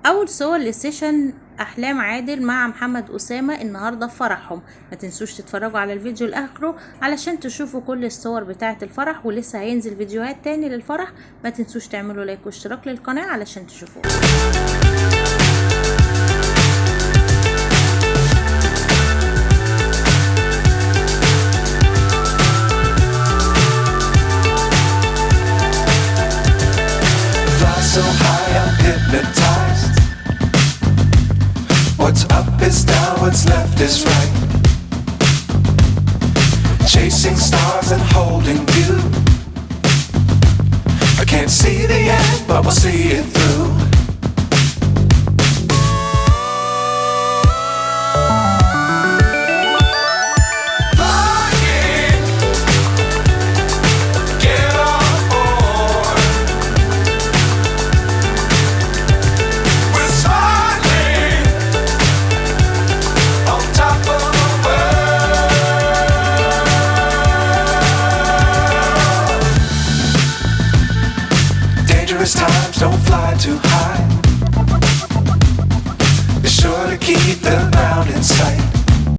اول صور لسيشن احلام عادل مع محمد اسامه النهارده في فرحهم. ما تنسوش تتفرجوا على الفيديو لاخره علشان تشوفوا كل الصور بتاعه الفرح، ولسه هينزل فيديوهات تاني للفرح. ما تنسوش تعملوا لايك واشتراك للقناه علشان تشوفوها. So high I'm hypnotized. What's up is down, what's left is right. Chasing stars and holding you. I can't see the end, but we'll see it through. Dangerous times, don't fly too high. Be sure to keep the ground in sight.